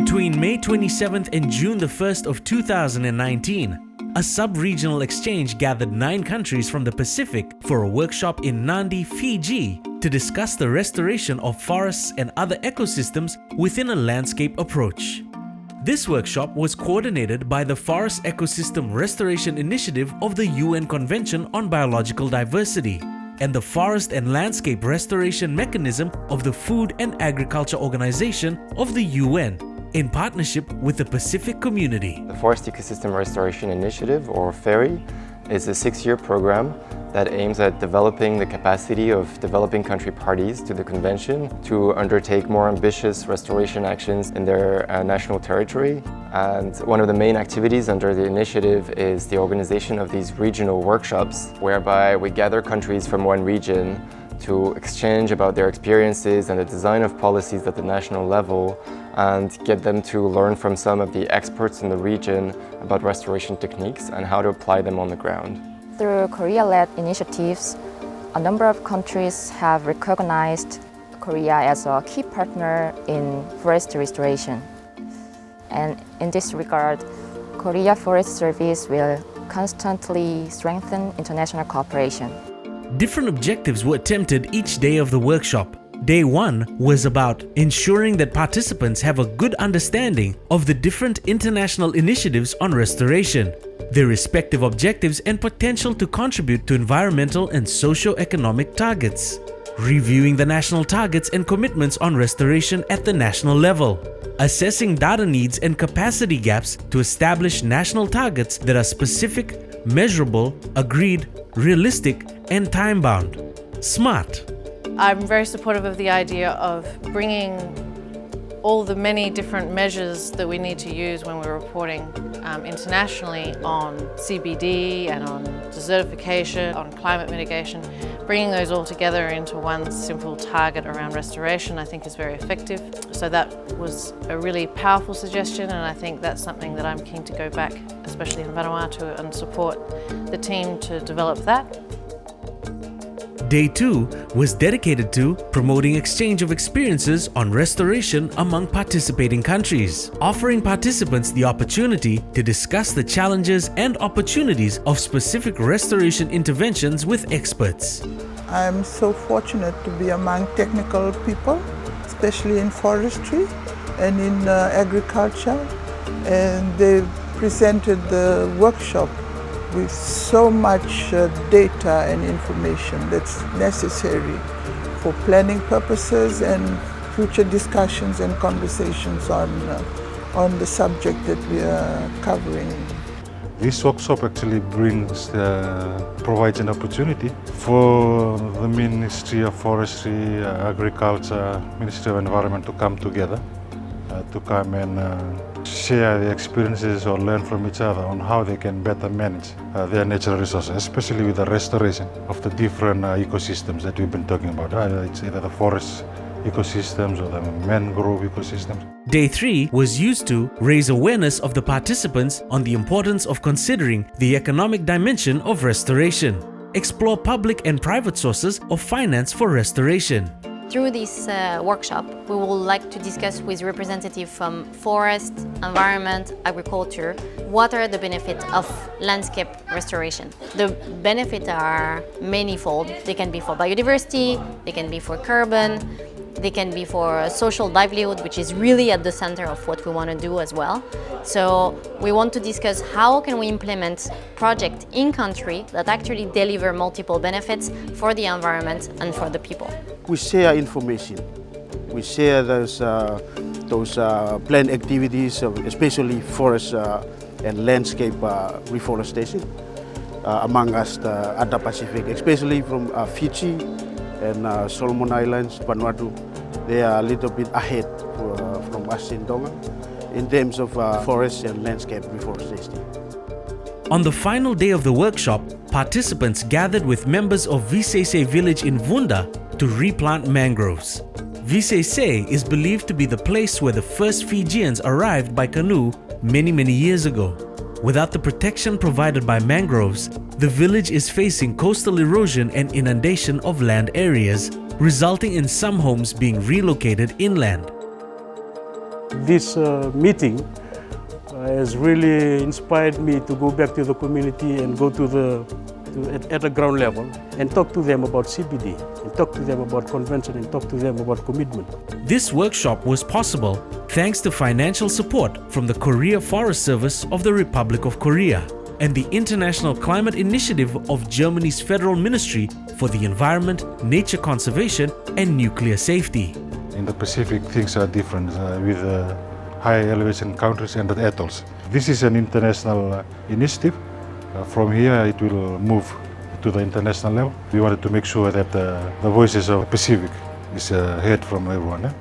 Between May 27th and June the 1st of 2019, a sub-regional exchange gathered 9 countries from the Pacific for a workshop in Nadi, Fiji, to discuss the restoration of forests and other ecosystems within a landscape approach. This workshop was coordinated by the Forest Ecosystem Restoration Initiative of the UN Convention on Biological Diversity and the Forest and Landscape Restoration Mechanism of the Food and Agriculture Organization of the UN, in partnership with the Pacific community. The Forest Ecosystem Restoration Initiative, or FERI, is a 6-year program that aims at developing the capacity of developing country parties to the convention to undertake more ambitious restoration actions in their national territory. And one of the main activities under the initiative is the organization of these regional workshops, whereby we gather countries from one region to exchange about their experiences and the design of policies at the national level, and get them to learn from some of the experts in the region about restoration techniques and how to apply them on the ground. Through Korea-led initiatives, a number of countries have recognized Korea as a key partner in forest restoration. And in this regard, Korea Forest Service will constantly strengthen international cooperation. Different objectives were attempted each day of the workshop. Day 1 was about ensuring that participants have a good understanding of the different international initiatives on restoration, their respective objectives and potential to contribute to environmental and socio-economic targets, reviewing the national targets and commitments on restoration at the national level, assessing data needs and capacity gaps to establish national targets that are specific, measurable, agreed, realistic, and time-bound. SMART. I'm very supportive of the idea of bringing all the many different measures that we need to use when we're reporting internationally on CBD and on desertification, on climate mitigation. Bringing those all together into one simple target around restoration, I think, is very effective. So that was a really powerful suggestion, and I think that's something that I'm keen to go back, especially in Vanuatu, and support the team to develop that. Day 2 was dedicated to promoting exchange of experiences on restoration among participating countries, offering participants the opportunity to discuss the challenges and opportunities of specific restoration interventions with experts. I'm so fortunate to be among technical people, especially in forestry and in agriculture, and they presented the workshop with so much data and information that's necessary for planning purposes and future discussions and conversations on the subject that we are covering. This workshop actually provides an opportunity for the Ministry of Forestry, Agriculture, Ministry of Environment to come together, to come and share the experiences or learn from each other on how they can better manage their natural resources, especially with the restoration of the different ecosystems that we've been talking about. It's either the forest ecosystems or the mangrove ecosystems. Day 3 was used to raise awareness of the participants on the importance of considering the economic dimension of restoration, explore public and private sources of finance for restoration. Through this workshop, we would like to discuss with representatives from forest, environment, agriculture, what are the benefits of landscape restoration. The benefits are manifold. They can be for biodiversity, they can be for carbon, they can be for social livelihood, which is really at the center of what we want to do as well. So we want to discuss how can we implement projects in country that actually deliver multiple benefits for the environment and for the people. We share information. We share those planned activities, especially forest and landscape reforestation among us at the Pacific, especially from Fiji and Solomon Islands, Vanuatu. They are a little bit ahead from us in Tonga in terms of forest and landscape reforestation. On the final day of the workshop, participants gathered with members of Visese village in Vunda to replant mangroves. Visese is believed to be the place where the first Fijians arrived by canoe many years ago. Without the protection provided by mangroves, the village is facing coastal erosion and inundation of land areas, resulting in some homes being relocated inland. This meeting has really inspired me to go back to the community and go at the ground level and talk to them about CBD, and talk to them about convention, and talk to them about commitment. This workshop was possible thanks to financial support from the Korea Forest Service of the Republic of Korea and the International Climate Initiative of Germany's Federal Ministry for the Environment, Nature Conservation and Nuclear Safety. In the Pacific, things are different with high elevation countries and the atolls. This is an international initiative. From here, it will move to the international level. We wanted to make sure that the voices of the Pacific is heard from everyone.